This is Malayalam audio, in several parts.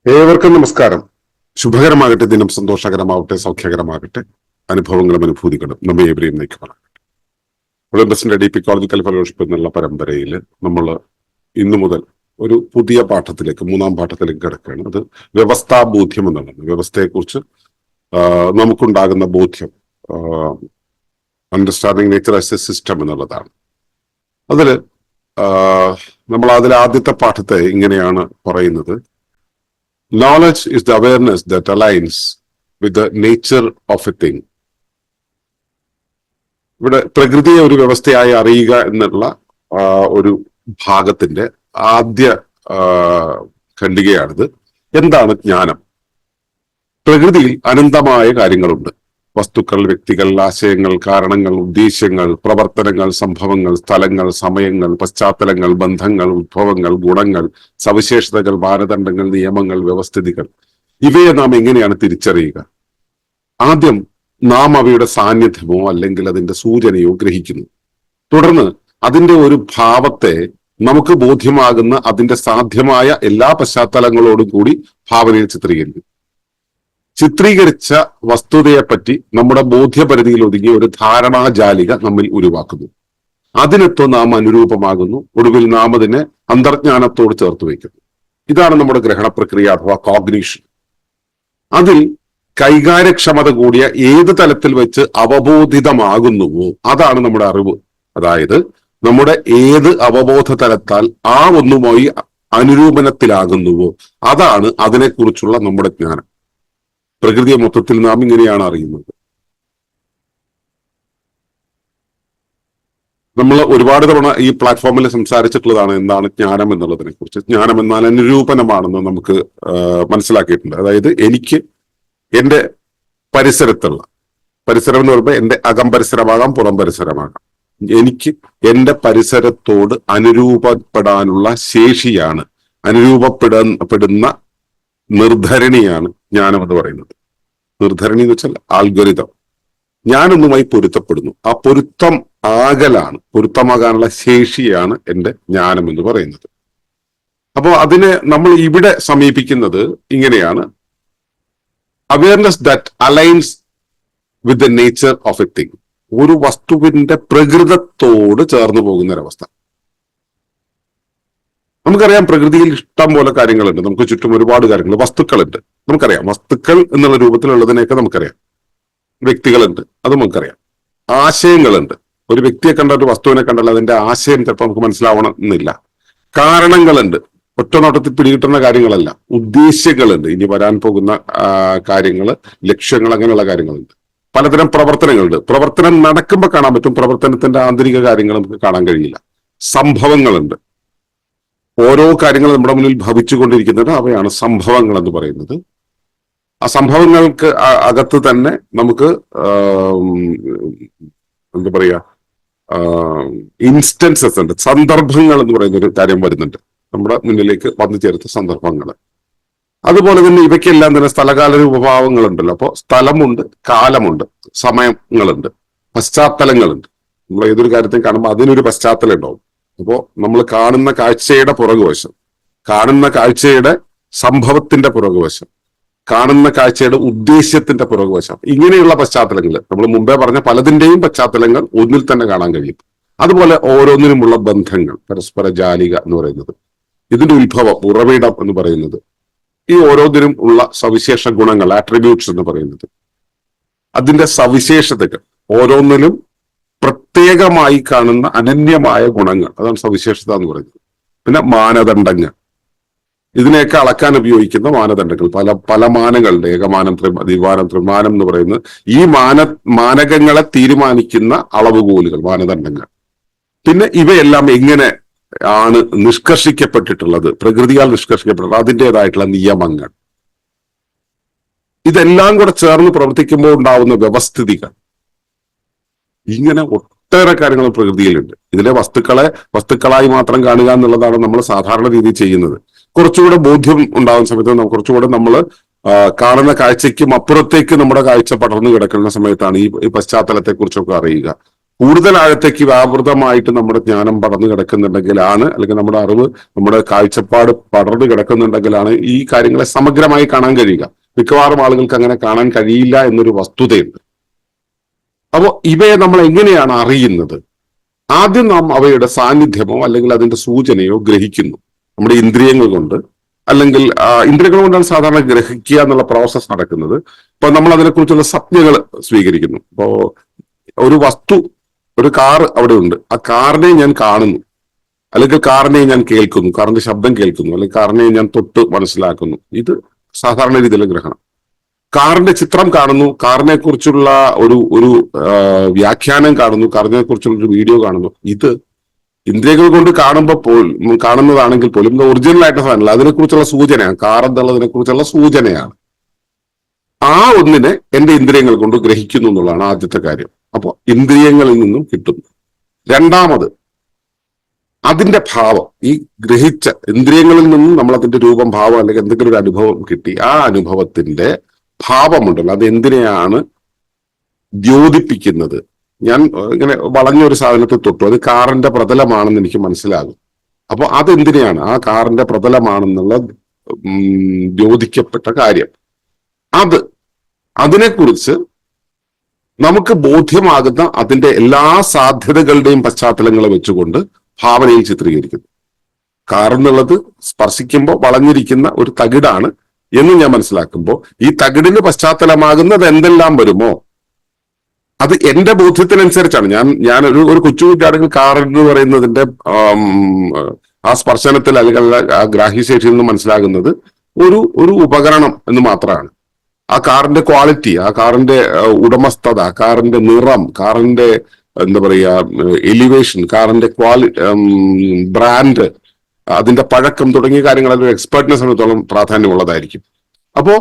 ഏവർക്കും നമസ്കാരം. ശുഭകരമാകട്ടെ, ദിനം സന്തോഷകരമാവട്ടെ, സൗഖ്യകരമാകട്ടെ, അനുഭവങ്ങളും അനുഭൂതികളും നമ്മെ ഏവരെയും നയിക്കുമാറാകട്ടെ. ഒളിമ്പസിന്റെ ഡീപിക്കോളജിക്കൽ ഫെലോഷിപ്പ് എന്നുള്ള പരമ്പരയിൽ നമ്മൾ ഇന്നു മുതൽ ഒരു പുതിയ പാഠത്തിലേക്ക്, മൂന്നാം പാഠത്തിലേക്ക് കിടക്കുകയാണ്. അത് വ്യവസ്ഥാബോധ്യം എന്നുള്ളത്. വ്യവസ്ഥയെക്കുറിച്ച് നമുക്കുണ്ടാകുന്ന ബോധ്യം, understanding nature as A system എന്നുള്ളതാണ്. അതിൽ നമ്മൾ ആദ്യത്തെ പാഠത്തെ ഇങ്ങനെയാണ് പറയുന്നത്: Knowledge is the awareness that aligns with the nature of a thing. ഇവിടെ പ്രകൃതിയെ ഒരു വ്യവസ്ഥയായി അറിയുക എന്നുള്ള ഒരു ഭാഗത്തിന്റെ ആദ്യ ഖണ്ഡികയാണിത്. എന്താണ് ജ്ഞാനം? പ്രകൃതിയിൽ അനന്തമായ കാര്യങ്ങളുണ്ട്. വസ്തുക്കൾ, വ്യക്തികൾ, ആശയങ്ങൾ, കാരണങ്ങൾ, ഉദ്ദേശ്യങ്ങൾ, പ്രവർത്തനങ്ങൾ, സംഭവങ്ങൾ, സ്ഥലങ്ങൾ, സമയങ്ങൾ, പശ്ചാത്തലങ്ങൾ, ബന്ധങ്ങൾ, ഉദ്ഭവങ്ങൾ, ഗുണങ്ങൾ, സവിശേഷതകൾ, മാനദണ്ഡങ്ങൾ, നിയമങ്ങൾ, വ്യവസ്ഥിതികൾ. ഇവയെ നാം എങ്ങനെയാണ് തിരിച്ചറിയുക? ആദ്യം നാം അവയുടെ സാന്നിധ്യമോ അല്ലെങ്കിൽ അതിന്റെ സൂചനയോ ഗ്രഹിക്കുന്നു. തുടർന്ന് അതിന്റെ ഒരു ഭാവത്തെ നമുക്ക് ബോധ്യമാകുന്ന അതിന്റെ സാധ്യമായ എല്ലാ പശ്ചാത്തലങ്ങളോടും കൂടി ഭാവനയിൽ ചിത്രീകരിക്കും. ചിത്രീകരിച്ച വസ്തുതയെപ്പറ്റി നമ്മുടെ ബോധ്യപരിധിയിൽ ഒതുങ്ങിയ ഒരു ധാരണാജാലിക നമ്മിൽ ഉരുവാക്കുന്നു. അതിനൊത്ത് നാം അനുരൂപമാകുന്നു. ഒടുവിൽ നാം അതിനെ അന്തർജ്ഞാനത്തോട് ചേർത്ത് വയ്ക്കുന്നു. ഇതാണ് നമ്മുടെ ഗ്രഹണ പ്രക്രിയ അഥവാ കോഗ്നീഷൻ. അതിൽ കൈകാര്യക്ഷമത കൂടിയ ഏത് തലത്തിൽ വെച്ച് അവബോധിതമാകുന്നുവോ അതാണ് നമ്മുടെ അറിവ്. അതായത് നമ്മുടെ ഏത് അവബോധ തലത്താൽ ആ ഒന്നുമായി അനുരൂപനത്തിലാകുന്നുവോ അതാണ് അതിനെക്കുറിച്ചുള്ള നമ്മുടെ ജ്ഞാനം. പ്രകൃതിയെ മൊത്തത്തിൽ നാം ഇങ്ങനെയാണ് അറിയുന്നത്. നമ്മൾ ഒരുപാട് തവണ ഈ പ്ലാറ്റ്ഫോമിൽ സംസാരിച്ചിട്ടുള്ളതാണ് എന്താണ് ജ്ഞാനം എന്നുള്ളതിനെ കുറിച്ച്. ജ്ഞാനം എന്നാൽ അനുരൂപനമാണെന്ന് നമുക്ക് മനസ്സിലാക്കിയിട്ടുണ്ട്. അതായത് എനിക്ക് എന്റെ പരിസരത്തുള്ള, പരിസരം എന്ന് പറയുമ്പോൾ എന്റെ അകം പരിസരമാകാം, പുറം പരിസരമാകാം, എനിക്ക് എന്റെ പരിസരത്തോട് അനുരൂപപ്പെടാനുള്ള ശേഷിയാണ്, അനുരൂപപ്പെടുന്ന നിർധരണിയാണ് ജ്ഞാനം എന്ന് പറയുന്നത്. നിർധരണി എന്ന് വെച്ചാൽ ആൽഗോരിതം. ഞാനൊന്നുമായി പൊരുത്തപ്പെടുന്നു. ആ പൊരുത്തം ആകലാണ്, പൊരുത്തമാകാനുള്ള ശേഷിയാണ് എന്റെ ജ്ഞാനം എന്ന് പറയുന്നത്. അപ്പോൾ അതിനെ നമ്മൾ ഇവിടെ സമീപിക്കുന്നത് ഇങ്ങനെയാണ്: awareness that aligns with the nature of A thing. ഒരു വസ്തുവിന്റെ പ്രകൃതത്തോട് ചേർന്ന് പോകുന്ന ഒരവസ്ഥ. നമുക്കറിയാം, പ്രകൃതിയിൽ ഇഷ്ടം പോലെ കാര്യങ്ങളുണ്ട്. നമുക്ക് ചുറ്റും ഒരുപാട് കാര്യങ്ങൾ, വസ്തുക്കളുണ്ട്. നമുക്കറിയാം, വസ്തുക്കൾ എന്നുള്ള രൂപത്തിലുള്ളതിനെയൊക്കെ നമുക്കറിയാം. വ്യക്തികളുണ്ട്, അത് നമുക്കറിയാം. ആശയങ്ങളുണ്ട്. ഒരു വ്യക്തിയെ കണ്ട, ഒരു വസ്തുവിനെ കണ്ടാൽ അതിന്റെ ആശയം ചിലപ്പോൾ നമുക്ക് മനസ്സിലാവണം എന്നില്ല. കാരണങ്ങളുണ്ട്, ഒറ്റ നോട്ടത്തിൽ പിടികിട്ടുന്ന കാര്യങ്ങളല്ല. ഉദ്ദേശ്യങ്ങളുണ്ട്, ഇനി വരാൻ പോകുന്ന കാര്യങ്ങൾ, ലക്ഷ്യങ്ങൾ, അങ്ങനെയുള്ള കാര്യങ്ങളുണ്ട്. പലതരം പ്രവർത്തനങ്ങളുണ്ട്. പ്രവർത്തനം നടക്കുമ്പോൾ കാണാൻ പറ്റും, പ്രവർത്തനത്തിന്റെ ആന്തരിക കാര്യങ്ങൾ നമുക്ക് കാണാൻ കഴിയില്ല. സംഭവങ്ങളുണ്ട്. ഓരോ കാര്യങ്ങൾ നമ്മുടെ മുന്നിൽ ഭവിച്ചുകൊണ്ടിരിക്കുന്നത്, അവയാണ് സംഭവങ്ങൾ എന്ന് പറയുന്നത്. ആ സംഭവങ്ങൾക്ക് അകത്ത് തന്നെ നമുക്ക് എന്താ പറയാ, ഇൻസ്റ്റൻസസ് ഉണ്ട്, സന്ദർഭങ്ങൾ എന്ന് പറയുന്ന ഒരു കാര്യം വരുന്നുണ്ട് നമ്മുടെ മുന്നിലേക്ക് വന്നു ചേർത്ത സന്ദർഭങ്ങൾ. അതുപോലെ തന്നെ ഇവയ്ക്കെല്ലാം തന്നെ സ്ഥലകാല രൂപഭാവങ്ങളുണ്ടല്ലോ. അപ്പോൾ സ്ഥലമുണ്ട്, കാലമുണ്ട്, സമയങ്ങളുണ്ട്, പശ്ചാത്തലങ്ങളുണ്ട്. നമ്മൾ ഏതൊരു കാര്യത്തെയും കാണുമ്പോൾ അതിനൊരു പശ്ചാത്തലം ഉണ്ടാവും. അപ്പോൾ നമ്മൾ കാണുന്ന കാഴ്ചയുടെ പുറകുവശം, കാണുന്ന കാഴ്ചയുടെ സംഭവത്തിന്റെ പുറകുവശം, കാണുന്ന കാഴ്ചയുടെ ഉദ്ദേശ്യത്തിന്റെ പുറകുവശം, ഇങ്ങനെയുള്ള പശ്ചാത്തലങ്ങൾ, നമ്മൾ മുമ്പേ പറഞ്ഞ പലതിന്റെയും പശ്ചാത്തലങ്ങൾ ഒന്നിൽ തന്നെ കാണാൻ കഴിയും. അതുപോലെ ഓരോന്നിനുമുള്ള ബന്ധങ്ങൾ, പരസ്പര ജാലിക എന്ന് പറയുന്നത്, ഇതിന്റെ ഉത്ഭവം, ഉറവിടം എന്ന് പറയുന്നത്, ഈ ഓരോന്നിനും ഉള്ള സവിശേഷ ഗുണങ്ങൾ, ആട്രിബ്യൂട്ട്സ് എന്ന് പറയുന്നത്, അതിന്റെ സവിശേഷതകൾ, ഓരോന്നിലും പ്രത്യേകമായി കാണുന്ന അനന്യമായ ഗുണങ്ങൾ, അതാണ് സവിശേഷത എന്ന് പറയുന്നത്. പിന്നെ മാനദണ്ഡങ്ങൾ, ഇതിനെയൊക്കെ അളക്കാൻ ഉപയോഗിക്കുന്ന മാനദണ്ഡങ്ങൾ, പല മാനങ്ങളുണ്ട്. ഏകമാനം, ദ്വിമാനം, ത്രിമാനം എന്ന് പറയുന്നത് ഈ മാനകങ്ങളെ തീരുമാനിക്കുന്ന അളവുകോലുകൾ, മാനദണ്ഡങ്ങൾ. പിന്നെ ഇവയെല്ലാം എങ്ങനെ ആണ് നിഷ്കർഷിക്കപ്പെട്ടിട്ടുള്ളത്, പ്രകൃതിയാൽ നിഷ്കർഷിക്കപ്പെട്ടിട്ടുള്ളത്, അതിൻ്റെതായിട്ടുള്ള നിയമങ്ങൾ. ഇതെല്ലാം കൂടെ ചേർന്ന് പ്രവർത്തിക്കുമ്പോൾ ഉണ്ടാവുന്ന വ്യവസ്ഥിതികൾ. ഇങ്ങനെ ഒട്ടേറെ കാര്യങ്ങൾ പ്രകൃതിയിലുണ്ട്. ഇതിലെ വസ്തുക്കളായി മാത്രം കാണുക എന്നുള്ളതാണ് നമ്മൾ സാധാരണ രീതിയിൽ ചെയ്യുന്നത്. കുറച്ചുകൂടെ ബോധ്യം ഉണ്ടാകുന്ന സമയത്ത്, കുറച്ചുകൂടെ നമ്മൾ കാണുന്ന കാഴ്ചയ്ക്കും അപ്പുറത്തേക്ക് നമ്മുടെ കാഴ്ച പടർന്നു കിടക്കുന്ന സമയത്താണ് ഈ പശ്ചാത്തലത്തെ കുറിച്ചൊക്കെ അറിയുക. കൂടുതൽ ആഴത്തേക്ക് വ്യാപൃതമായിട്ട് നമ്മുടെ ജ്ഞാനം പടർന്നു കിടക്കുന്നുണ്ടെങ്കിലാണ്, അല്ലെങ്കിൽ നമ്മുടെ അറിവ്, നമ്മുടെ കാഴ്ചപ്പാട് പടർന്നു കിടക്കുന്നുണ്ടെങ്കിലാണ് ഈ കാര്യങ്ങളെ സമഗ്രമായി കാണാൻ കഴിയുക. മിക്കവാറും ആളുകൾക്ക് അങ്ങനെ കാണാൻ കഴിയില്ല എന്നൊരു വസ്തുതയുണ്ട്. അപ്പോൾ ഇവയെ നമ്മൾ എങ്ങനെയാണ് അറിയുന്നത്? ആദ്യം നാം അവയുടെ സാന്നിധ്യമോ അല്ലെങ്കിൽ അതിന്റെ സൂചനയോ ഗ്രഹിക്കുന്നു നമ്മുടെ ഇന്ദ്രിയങ്ങൾ കൊണ്ട്, അല്ലെങ്കിൽ ഇന്ദ്രിയങ്ങൾ കൊണ്ടാണ് സാധാരണ ഗ്രഹിക്കുക എന്നുള്ള പ്രോസസ് നടക്കുന്നത്. ഇപ്പൊ നമ്മൾ അതിനെക്കുറിച്ചുള്ള സംജ്ഞകൾ സ്വീകരിക്കുന്നു. ഇപ്പോ ഒരു വസ്തു, ഒരു കാർ അവിടെ ഉണ്ട്, ആ കാറിനെ ഞാൻ കാണുന്നു, അല്ലെങ്കിൽ കാറിനെ ഞാൻ കേൾക്കുന്നു, കാറിന്റെ ശബ്ദം കേൾക്കുന്നു, അല്ലെങ്കിൽ കാറിനെ ഞാൻ തൊട്ട് മനസ്സിലാക്കുന്നു. ഇത് സാധാരണ രീതിയിലെ ഗ്രഹണം. കാറിന്റെ ചിത്രം കാണുന്നു, കാറിനെ കുറിച്ചുള്ള ഒരു വ്യാഖ്യാനം കാണുന്നു, കാറിനെ കുറിച്ചുള്ള ഒരു വീഡിയോ കാണുന്നു. ഇത് ഇന്ദ്രിയങ്ങൾ കൊണ്ട് കാണുന്നതാണെങ്കിൽ പോലും ഇത് ഒറിജിനൽ ആയിട്ട് സാധനമല്ല, അതിനെക്കുറിച്ചുള്ള സൂചനയാണ്. കാർ എന്നുള്ളതിനെ കുറിച്ചുള്ള സൂചനയാണ്. ആ ഒന്നിനെ എന്റെ ഇന്ദ്രിയങ്ങൾ കൊണ്ട് ഗ്രഹിക്കുന്നു എന്നുള്ളതാണ് ആദ്യത്തെ കാര്യം. അപ്പോൾ ഇന്ദ്രിയങ്ങളിൽ നിന്നും കിട്ടുന്നു. രണ്ടാമത് അതിന്റെ ഭാവം. ഈ ഗ്രഹിച്ച ഇന്ദ്രിയങ്ങളിൽ നിന്നും നമ്മൾ അതിന്റെ രൂപം, ഭാവം, അല്ലെങ്കിൽ എന്തെങ്കിലും ഒരു അനുഭവം കിട്ടി. ആ അനുഭവത്തിന്റെ ഭാവമുണ്ടല്ലോ, അത് എന്തിനെയാണ് ദ്യോതിപ്പിക്കുന്നത്? ഞാൻ ഇങ്ങനെ വളഞ്ഞൊരു സാധനത്തെ തൊട്ടു, അത് കാറിന്റെ പ്രതലമാണെന്ന് എനിക്ക് മനസ്സിലാകും. അപ്പൊ അതെന്തിനെയാണ്? ആ കാറിന്റെ പ്രതലമാണെന്നുള്ള ദ്യോതിക്കപ്പെട്ട കാര്യം. അതിനെക്കുറിച്ച് നമുക്ക് ബോധ്യമാകുന്ന അതിന്റെ എല്ലാ സാധ്യതകളുടെയും പശ്ചാത്തലങ്ങളെ വെച്ചുകൊണ്ട് ഭാവനയിൽ ചിത്രീകരിക്കുന്നു. കാർ എന്നുള്ളത് സ്പർശിക്കുമ്പോൾ വളഞ്ഞിരിക്കുന്ന ഒരു തകിടാണ് എന്ന് ഞാൻ മനസ്സിലാക്കുമ്പോൾ, ഈ തകിടിന് പശ്ചാത്തലമാകുന്നത് എന്തെല്ലാം വരുമോ അത് എന്റെ ബോധ്യത്തിനനുസരിച്ചാണ്. ഞാൻ ഒരു കൊച്ചുകുട്ടിയാണെങ്കിൽ കാർ എന്ന് പറയുന്നതിന്റെ ആ സ്പർശനത്തിൽ അല്ലെങ്കിൽ ആ ഗ്രാഹ്യശേഷിയിൽ നിന്ന് മനസ്സിലാകുന്നത് ഒരു ഉപകരണം എന്ന് മാത്രമാണ്. ആ കാറിന്റെ ക്വാളിറ്റി, ആ കാറിന്റെ ഉടമസ്ഥത, കാറിന്റെ നിറം, കാറിന്റെ എന്താ പറയുക എലിവേഷൻ, കാറിന്റെ ബ്രാൻഡ്, അതിന്റെ പഴക്കം തുടങ്ങിയ കാര്യങ്ങളിൽ എക്സ്പേർട്ടിനെ സംബന്ധിച്ചോളം പ്രാധാന്യമുള്ളതായിരിക്കും. അപ്പോ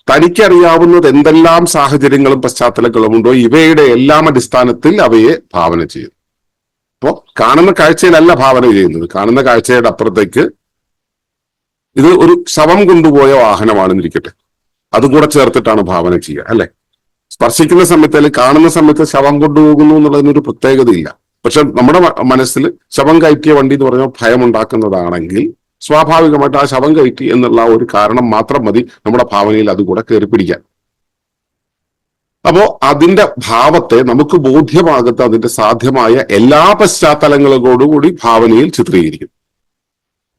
തനിക്കറിയാവുന്നത് എന്തെല്ലാം സാഹചര്യങ്ങളും പശ്ചാത്തലങ്ങളും ഉണ്ടോ, ഇവയുടെ എല്ലാം അടിസ്ഥാനത്തിൽ അവയെ ഭാവന ചെയ്യും. അപ്പോ കാണുന്ന കാഴ്ചയിലല്ല ഭാവന ചെയ്യുന്നത്. കാണുന്ന കാഴ്ചയുടെ അപ്പുറത്തേക്ക് ഇത് ഒരു ശവം കൊണ്ടുപോയ വാഹനമാണെന്നിരിക്കട്ടെ, അതും കൂടെ ചേർത്തിട്ടാണ് ഭാവന ചെയ്യുക, അല്ലെ? സ്പർശിക്കുന്ന സമയത്ത് അല്ലെങ്കിൽ കാണുന്ന സമയത്ത് ശവം കൊണ്ടുപോകുന്നു എന്നുള്ളതിനൊരു പ്രത്യേകതയില്ല. പക്ഷെ നമ്മുടെ മനസ്സിൽ ശവം കയറ്റിയ വണ്ടി എന്ന് പറഞ്ഞാൽ ഭയമുണ്ടാക്കുന്നതാണെങ്കിൽ സ്വാഭാവികമായിട്ട് ആ ശവം കയറ്റി എന്നുള്ള ഒരു കാരണം മാത്രം മതി നമ്മുടെ ഭാവനയിൽ അതുകൂടെ കയറി പിടിക്കാൻ. അപ്പോ അതിന്റെ ഭാവത്തെ നമുക്ക് ബോധ്യമാകുന്ന അതിന്റെ സാധ്യമായ എല്ലാ പശ്ചാത്തലങ്ങളോടുകൂടി ഭാവനയിൽ ചിത്രീകരിക്കും.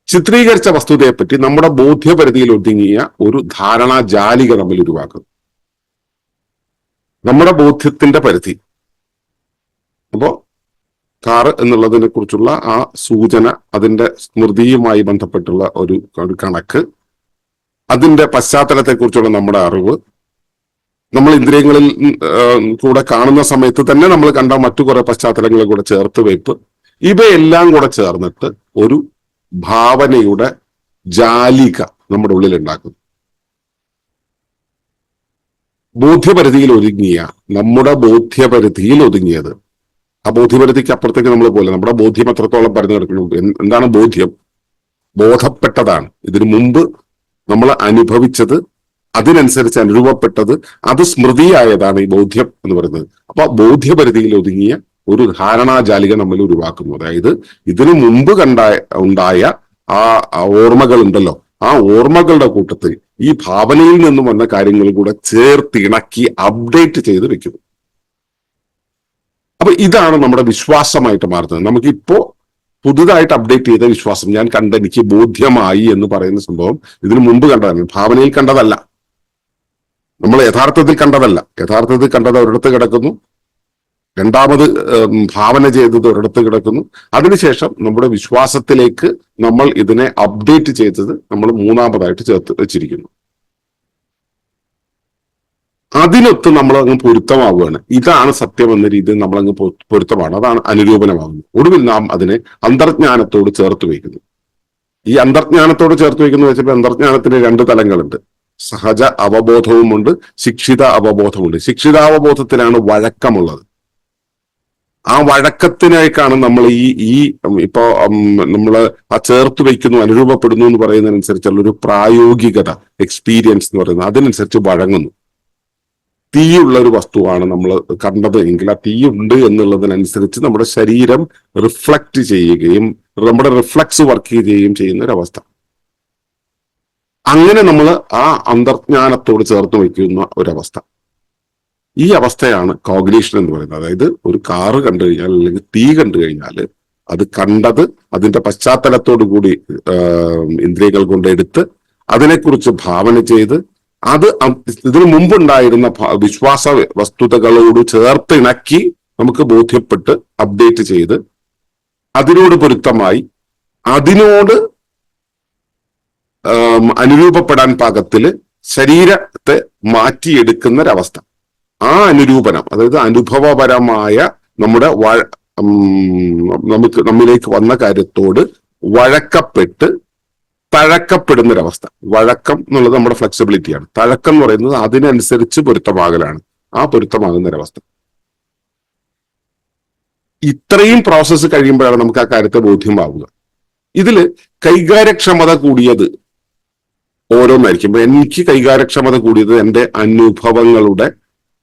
ചിത്രീകരിച്ച വസ്തുതയെപ്പറ്റി നമ്മുടെ ബോധ്യപരിധിയിൽ ഒതുങ്ങിയ ഒരു ധാരണാ ജാലിക നമ്മൾ ഉരുവാക്കും. നമ്മുടെ ബോധ്യത്തിന്റെ പരിധി. അപ്പോ കാറ് എന്നുള്ളതിനെ കുറിച്ചുള്ള ആ സൂചന, അതിന്റെ സ്മൃതിയുമായി ബന്ധപ്പെട്ടുള്ള ഒരു കണക്ക്, അതിന്റെ പശ്ചാത്തലത്തെക്കുറിച്ചുള്ള നമ്മുടെ അറിവ്, നമ്മൾ ഇന്ദ്രിയങ്ങളിൽ കൂടെ കാണുന്ന സമയത്ത് തന്നെ നമ്മൾ കണ്ട മറ്റു കുറെ പശ്ചാത്തലങ്ങളെ കൂടെ ചേർത്ത് വെപ്പ്, ഇവയെല്ലാം കൂടെ ചേർന്നിട്ട് ഒരു ഭാവനയുടെ ജാലിക നമ്മുടെ ഉള്ളിൽ ഉണ്ടാക്കുന്നു. ബോധ്യപരിധിയിൽ ഒതുങ്ങിയ, നമ്മുടെ ബോധ്യപരിധിയിൽ ഒതുങ്ങിയത്. ആ ബോധ്യപരിധിക്ക് അപ്പുറത്തേക്ക് നമ്മൾ പോലെ നമ്മുടെ ബോധ്യം എത്രത്തോളം പറഞ്ഞു കിടക്കുന്നു. എന്താണ് ബോധ്യം? ബോധപ്പെട്ടതാണ്. ഇതിനു മുമ്പ് നമ്മൾ അനുഭവിച്ചത്, അതിനനുസരിച്ച് അനുരൂപപ്പെട്ടത്, അത് സ്മൃതിയായതാണ് ഈ ബോധ്യം എന്ന് പറയുന്നത്. അപ്പൊ ബോധ്യപരിധിയിൽ ഒതുങ്ങിയ ഒരു ധാരണാജാലിക നമ്മൾ ഉരുവാക്കുന്നു. അതായത് ഇതിനു മുമ്പ് ഉണ്ടായ ആ ഓർമ്മകൾ ഉണ്ടല്ലോ, ആ ഓർമ്മകളുടെ കൂട്ടത്തിൽ ഈ ഭാവനയിൽ നിന്നും വന്ന കാര്യങ്ങൾ കൂടെ ചേർത്തിണക്കി അപ്ഡേറ്റ് ചെയ്ത് വെക്കുന്നു. അപ്പൊ ഇതാണ് നമ്മുടെ വിശ്വാസമായിട്ട് മാറുന്നത്. നമുക്കിപ്പോ പുതുതായിട്ട് അപ്ഡേറ്റ് ചെയ്ത വിശ്വാസം, ഞാൻ എനിക്ക് ബോധ്യമായി എന്ന് പറയുന്ന സംഭവം ഇതിനു മുമ്പ് കണ്ടതാണ്, ഭാവനയിൽ കണ്ടതല്ല, നമ്മൾ യഥാർത്ഥത്തിൽ കണ്ടതല്ല. യഥാർത്ഥത്തിൽ കണ്ടത് ഒരിടത്ത് കിടക്കുന്നു, രണ്ടാമത് ഭാവന ചെയ്തത് ഒരിടത്ത് കിടക്കുന്നു, അതിനുശേഷം നമ്മുടെ വിശ്വാസത്തിലേക്ക് നമ്മൾ ഇതിനെ അപ്ഡേറ്റ് ചെയ്തത് നമ്മൾ മൂന്നാമതായിട്ട് ചേർത്ത് വെച്ചിരിക്കുന്നു. അതിനൊത്ത് നമ്മൾ അങ്ങ് പൊരുത്തമാവുകയാണ്. ഇതാണ് സത്യം എന്ന രീതിയിൽ നമ്മളങ്ങ് പൊരുത്തമാണ്, അതാണ് അനുരൂപനമാകുന്നത്. ഒടുവിൽ നാം അതിനെ അന്തർജ്ഞാനത്തോട് ചേർത്ത് വയ്ക്കുന്നു. ഈ അന്തർജ്ഞാനത്തോട് ചേർത്ത് വയ്ക്കുന്ന വെച്ചപ്പോൾ അന്തർജ്ഞാനത്തിന് രണ്ട് തലങ്ങളുണ്ട്. സഹജ അവബോധവുമുണ്ട്, ശിക്ഷിത അവബോധമുണ്ട്. ശിക്ഷിതാവബോധത്തിലാണ് വഴക്കമുള്ളത്. ആ വഴക്കത്തിനേക്കാണ് നമ്മൾ ഇപ്പോ നമ്മള് ആ ചേർത്ത് വയ്ക്കുന്നു, അനുരൂപപ്പെടുന്നു എന്ന് പറയുന്നതിനനുസരിച്ചുള്ള ഒരു പ്രായോഗികത, എക്സ്പീരിയൻസ് എന്ന് പറയുന്നത്, അതിനനുസരിച്ച് വഴങ്ങുന്നു. തീയുള്ള ഒരു വസ്തുവാണ് നമ്മൾ കണ്ടത് എങ്കിൽ ആ തീ ഉണ്ട് എന്നുള്ളതിനനുസരിച്ച് നമ്മുടെ ശരീരം റിഫ്ലക്ട് ചെയ്യുകയും നമ്മുടെ റിഫ്ലക്സ് വർക്ക് ചെയ്യുകയും ചെയ്യുന്ന ഒരു അവസ്ഥ. അങ്ങനെ നമ്മൾ ആ അന്തർജ്ഞാനത്തോട് ചേർത്ത് വയ്ക്കുന്ന ഒരവസ്ഥ. ഈ അവസ്ഥയാണ് കോഗ്നീഷൻ എന്ന് പറയുന്നത്. അതായത് ഒരു കാറ് കണ്ടു കഴിഞ്ഞാൽ അല്ലെങ്കിൽ തീ കണ്ടു കഴിഞ്ഞാൽ അത് കണ്ടത് അതിന്റെ പശ്ചാത്തലത്തോടു കൂടി ഇന്ദ്രിയങ്ങൾ കൊണ്ട് എടുത്ത് അതിനെക്കുറിച്ച് ഭാവന ചെയ്ത് അത് ഇതിനു മുമ്പുണ്ടായിരുന്ന വിശ്വാസ വസ്തുതകളോട് ചേർത്ത് ഇണക്കി നമുക്ക് ബോധ്യപ്പെട്ട് അപ്ഡേറ്റ് ചെയ്ത് അതിനോട് പൊരുത്തമായി അതിനോട് അനുരൂപപ്പെടാൻ പാകത്തില് ശരീരത്തെ മാറ്റിയെടുക്കുന്ന ഒരവസ്ഥ. ആ അനുരൂപനം, അതായത് അനുഭവപരമായ നമ്മുടെ നമ്മിലേക്ക് വന്ന കാര്യത്തോട് വഴക്കപ്പെട്ട് തഴക്കപ്പെടുന്നൊരവസ്ഥ. വഴക്കം എന്നുള്ളത് നമ്മുടെ ഫ്ലെക്സിബിലിറ്റിയാണ്. തഴക്കം എന്ന് പറയുന്നത് അതിനനുസരിച്ച് പൊരുത്തമാകലാണ്. ആ പൊരുത്തമാകുന്നൊരവസ്ഥ. ഇത്രയും പ്രോസസ്സ് കഴിയുമ്പോഴാണ് നമുക്ക് ആ കാര്യത്തെ ബോധ്യമാവുക. ഇതില് കൈകാര്യക്ഷമത കൂടിയത് ഓരോന്നായിരിക്കും. എനിക്ക് കൈകാര്യക്ഷമത കൂടിയത് എൻ്റെ അനുഭവങ്ങളുടെ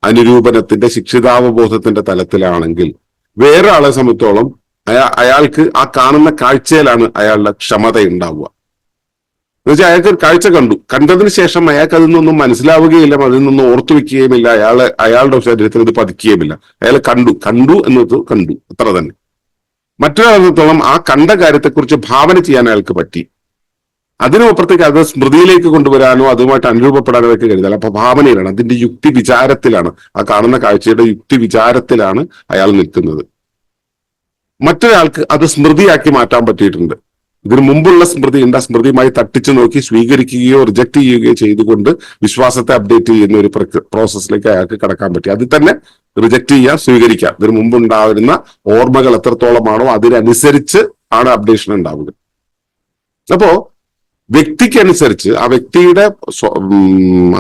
അനുരൂപണത്തിന്റെ ശിക്ഷിതാവബോധത്തിന്റെ തലത്തിലാണെങ്കിൽ വേറെ ആളെ സംബന്ധിച്ചോളം അയാൾക്ക് ആ കാണുന്ന കാഴ്ചയിലാണ് അയാളുടെ ക്ഷമത ഉണ്ടാവുക. എന്നുവെച്ചാൽ അയാൾക്ക് ഒരു കാഴ്ച കണ്ടതിന് ശേഷം അയാൾക്ക് അതിൽ നിന്നൊന്നും മനസ്സിലാവുകയില്ല, അതിൽ നിന്നും ഓർത്തു വെക്കുകയുമില്ല, അയാളുടെ ശരീരത്തിൽ ഇത് പതിക്കുകയുമില്ല. അയാൾ കണ്ടു എന്നത് കണ്ടു, അത്ര തന്നെ. മറ്റൊരാളത്തോളം ആ കണ്ട കാര്യത്തെക്കുറിച്ച് ഭാവന ചെയ്യാൻ അയാൾക്ക് പറ്റി. അതിനുമപ്പുറത്തേക്ക് അത് സ്മൃതിയിലേക്ക് കൊണ്ടുവരാനോ അതുമായിട്ട് അനുരൂപപ്പെടാനോ ഒക്കെ കഴിയില്ല. അപ്പൊ ഭാവനയിലാണ്, അതിന്റെ യുക്തി വിചാരത്തിലാണ്, ആ കാണുന്ന കാഴ്ചയുടെ യുക്തി വിചാരത്തിലാണ് അയാൾ നിൽക്കുന്നത്. മറ്റൊരാൾക്ക് അത് സ്മൃതിയാക്കി മാറ്റാൻ പറ്റിയിട്ടുണ്ട്. ഇതിനു മുമ്പുള്ള സ്മൃതി ഉണ്ട്, ആ സ്മൃതിയുമായി തട്ടിച്ചു നോക്കി സ്വീകരിക്കുകയോ റിജക്ട് ചെയ്യുകയോ ചെയ്തുകൊണ്ട് വിശ്വാസത്തെ അപ്ഡേറ്റ് ചെയ്യുന്ന ഒരു പ്രോസസ്സിലേക്ക് അയാൾക്ക് കടക്കാൻ പറ്റി. അതിൽ തന്നെ റിജക്ട് ചെയ്യാം, സ്വീകരിക്കാം. ഇതിനു മുമ്പുണ്ടായിരുന്ന ഓർമ്മകൾ എത്രത്തോളമാണോ അതിനനുസരിച്ച് ആണ് അപ്ഡേഷൻ ഉണ്ടാവുക. അപ്പോ വ്യക്തിക്കനുസരിച്ച്, ആ വ്യക്തിയുടെ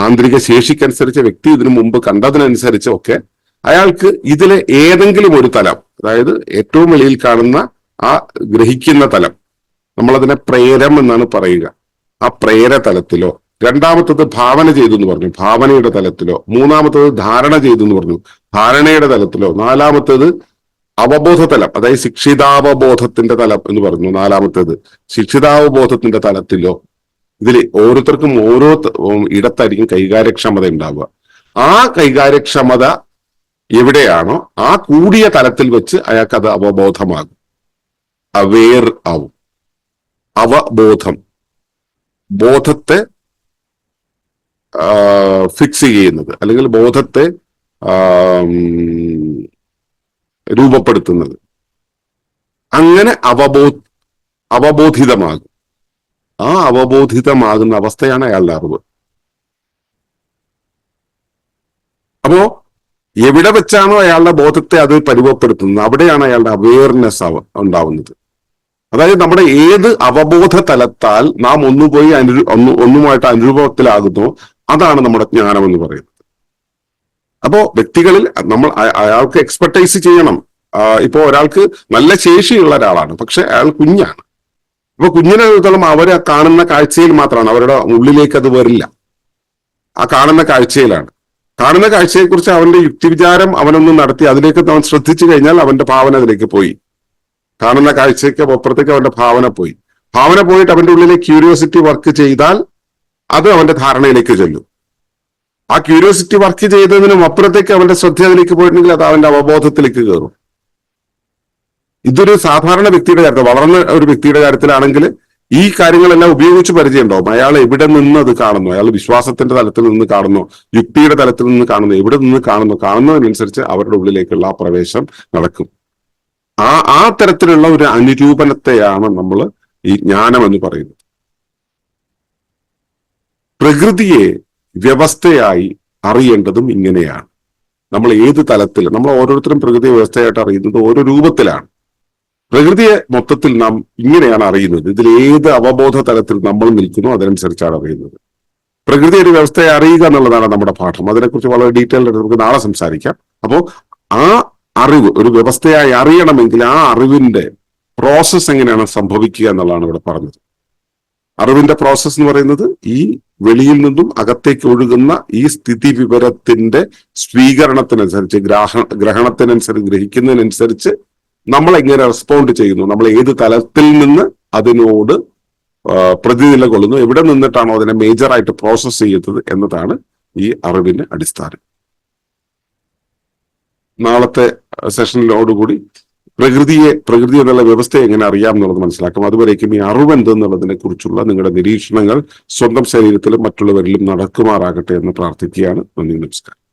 ആന്തരിക ശേഷിക്കനുസരിച്ച്, വ്യക്തി ഇതിനു മുമ്പ് കണ്ടതിനനുസരിച്ച് ഒക്കെ അയാൾക്ക് ഇതിലെ ഏതെങ്കിലും ഒരു തലം, അതായത് ഏറ്റവും വെളിയിൽ കാണുന്ന ആ ഗ്രഹിക്കുന്ന തലം, നമ്മളതിനെ പ്രേരം എന്നാണ് പറയുക, ആ പ്രേര തലത്തിലോ, രണ്ടാമത്തത് ഭാവന ചെയ്തു എന്ന് പറഞ്ഞു, ഭാവനയുടെ തലത്തിലോ, മൂന്നാമത്തത് ധാരണ ചെയ്തു എന്ന് പറഞ്ഞു, ധാരണയുടെ തലത്തിലോ, നാലാമത്തത് അവബോധ തലം, അതായത് ശിക്ഷിതാവബോധത്തിന്റെ തലം എന്ന് പറഞ്ഞു, നാലാമത്തേത് ശിക്ഷിതാവബോധത്തിന്റെ തലത്തിലോ, ഇതിൽ ഓരോരുത്തർക്കും ഓരോ ഇടത്തായിരിക്കും കൈകാര്യക്ഷമത ഉണ്ടാവുക. ആ കൈകാര്യക്ഷമത എവിടെയാണോ ആ കൂടിയ തലത്തിൽ വെച്ച് അയാൾക്കത് അവബോധമാകും, അവേർ ആവും. അവബോധം, ബോധത്തെ ഫിക്സ് ചെയ്യുന്നത് അല്ലെങ്കിൽ ബോധത്തെ രൂപപ്പെടുത്തുന്നത്, അങ്ങനെ അവബോധിതമാകും. ആ അവബോധിതമാകുന്ന അവസ്ഥയാണ് അയാളുടെ അറിവ്. അപ്പോ എവിടെ വെച്ചാണോ അയാളുടെ ബോധത്തെ അത് പരുവപ്പെടുത്തുന്നത് അവിടെയാണ് അയാളുടെ അവെയർനെസ് ഉണ്ടാവുന്നത്. അതായത് നമ്മുടെ ഏത് അവബോധ തലത്താൽ നാം ഒന്നുപോയി ഒന്നുമായിട്ട് അനുരൂപത്തിലാകുന്നു അതാണ് നമ്മുടെ ജ്ഞാനം എന്ന് പറയുന്നത്. അപ്പോ വ്യക്തികളിൽ നമ്മൾ അയാൾക്ക് എക്സ്പെർട്ടൈസ് ചെയ്യണം. ഇപ്പോ ഒരാൾക്ക് നല്ല ശേഷിയുള്ള ഒരാളാണ്, പക്ഷെ അയാൾ കുഞ്ഞാണ്. അപ്പൊ കുഞ്ഞിനെ സംബന്ധിച്ചിടത്തോളം അവരെ കാണുന്ന കാഴ്ചയിൽ മാത്രമാണ്, അവരുടെ ഉള്ളിലേക്ക് അത് വരില്ല. ആ കാണുന്ന കാഴ്ചയിലാണ്. കാണുന്ന കാഴ്ചയെക്കുറിച്ച് അവന്റെ യുക്തിവിചാരം അവനൊന്ന് നടത്തി അതിലേക്ക് അവൻ ശ്രദ്ധിച്ചു കഴിഞ്ഞാൽ അവന്റെ ഭാവന അതിലേക്ക് പോയി. കാണുന്ന കാഴ്ചയ്ക്ക് അപ്പുറത്തേക്ക് അവന്റെ ഭാവന പോയി. ഭാവന പോയിട്ട് അവന്റെ ഉള്ളിലെ ക്യൂരിയോസിറ്റി വർക്ക് ചെയ്താൽ അത് അവന്റെ ധാരണയിലേക്ക് ചെല്ലും. ആ ക്യൂരിയോസിറ്റി വർക്ക് ചെയ്തതിനും അപ്പുറത്തേക്ക് അവന്റെ ശ്രദ്ധ അതിലേക്ക് പോയിട്ടുണ്ടെങ്കിൽ അത് അവന്റെ അവബോധത്തിലേക്ക് കയറും. ഇതൊരു സാധാരണ വ്യക്തിയുടെ കാര്യത്തിൽ, വളർന്ന ഒരു വ്യക്തിയുടെ കാര്യത്തിലാണെങ്കിൽ ഈ കാര്യങ്ങളെല്ലാം ഉപയോഗിച്ച് പരിചയമുണ്ടാവും. അയാൾ എവിടെ നിന്ന് അത് കാണുന്നു, അയാൾ വിശ്വാസത്തിന്റെ തലത്തിൽ നിന്ന് കാണുന്നു, യുക്തിയുടെ തലത്തിൽ നിന്ന് കാണുന്നു, എവിടെ നിന്ന് കാണുന്നതിനനുസരിച്ച് അവരുടെ ഉള്ളിലേക്കുള്ള ആ പ്രവേശം നടക്കും. ആ തരത്തിലുള്ള ഒരു അനുരൂപണത്തെയാണ് നമ്മൾ ഈ ജ്ഞാനം എന്ന് പറയുന്നത്. പ്രകൃതിയെ വ്യവസ്ഥയായി അറിയേണ്ടതും ഇങ്ങനെയാണ്. നമ്മൾ ഏത് തലത്തിൽ, നമ്മൾ ഓരോരുത്തരും പ്രകൃതിയെ വ്യവസ്ഥയായിട്ട് അറിയുന്നത് ഓരോ രൂപത്തിലാണ്. പ്രകൃതിയെ മൊത്തത്തിൽ നാം ഇങ്ങനെയാണ് അറിയുന്നത്. ഇതിൽ ഏത് അവബോധ തലത്തിൽ നമ്മൾ നിൽക്കുന്നു അതിനനുസരിച്ചാണ് അറിയുന്നത്. പ്രകൃതി ഒരു വ്യവസ്ഥയെ അറിയുക എന്നുള്ളതാണ് നമ്മുടെ പാഠം. അതിനെക്കുറിച്ച് വളരെ ഡീറ്റെയിൽഡ് ആയിട്ട് നമുക്ക് നാളെ സംസാരിക്കാം. അപ്പോൾ ആ അറിവ് ഒരു വ്യവസ്ഥയായി അറിയണമെങ്കിൽ ആ അറിവിന്റെ പ്രോസസ്സ് എങ്ങനെയാണ് സംഭവിക്കുക എന്നുള്ളതാണ് ഇവിടെ പറഞ്ഞത്. അറിവിന്റെ പ്രോസസ്സ് എന്ന് പറയുന്നത് ഈ വെളിയിൽ നിന്നും അകത്തേക്ക് ഒഴുകുന്ന ഈ സ്ഥിതി വിവരത്തിന്റെ സ്വീകരണത്തിനനുസരിച്ച് ഗ്രഹണത്തിനനുസരിച്ച് ഗ്രഹിക്കുന്നതിനനുസരിച്ച് നമ്മൾ എങ്ങനെ റെസ്പോണ്ട് ചെയ്യുന്നു, നമ്മൾ ഏത് തലത്തിൽ നിന്ന് അതിനോട് പ്രതിനിലകൊള്ളുന്നു, എവിടെ നിന്നിട്ടാണോ അതിനെ മേജറായിട്ട് പ്രോസസ് ചെയ്യുന്നത് എന്നതാണ് ഈ അറിവിന്റെ അടിസ്ഥാനം. നാളത്തെ സെഷനിലോടുകൂടി പ്രകൃതി എന്നുള്ള വ്യവസ്ഥയെ എങ്ങനെ അറിയാം എന്നുള്ളത് മനസ്സിലാക്കും. അതുവരേക്കും ഈ അറിവ് എന്തെന്നുള്ളതിനെ കുറിച്ചുള്ള നിങ്ങളുടെ നിരീക്ഷണങ്ങൾ സ്വന്തം ശരീരത്തിലും മറ്റുള്ളവരിലും നടക്കുമാറാകട്ടെ എന്ന് പ്രാർത്ഥിക്കുകയാണ്. നന്ദി, നമസ്കാരം.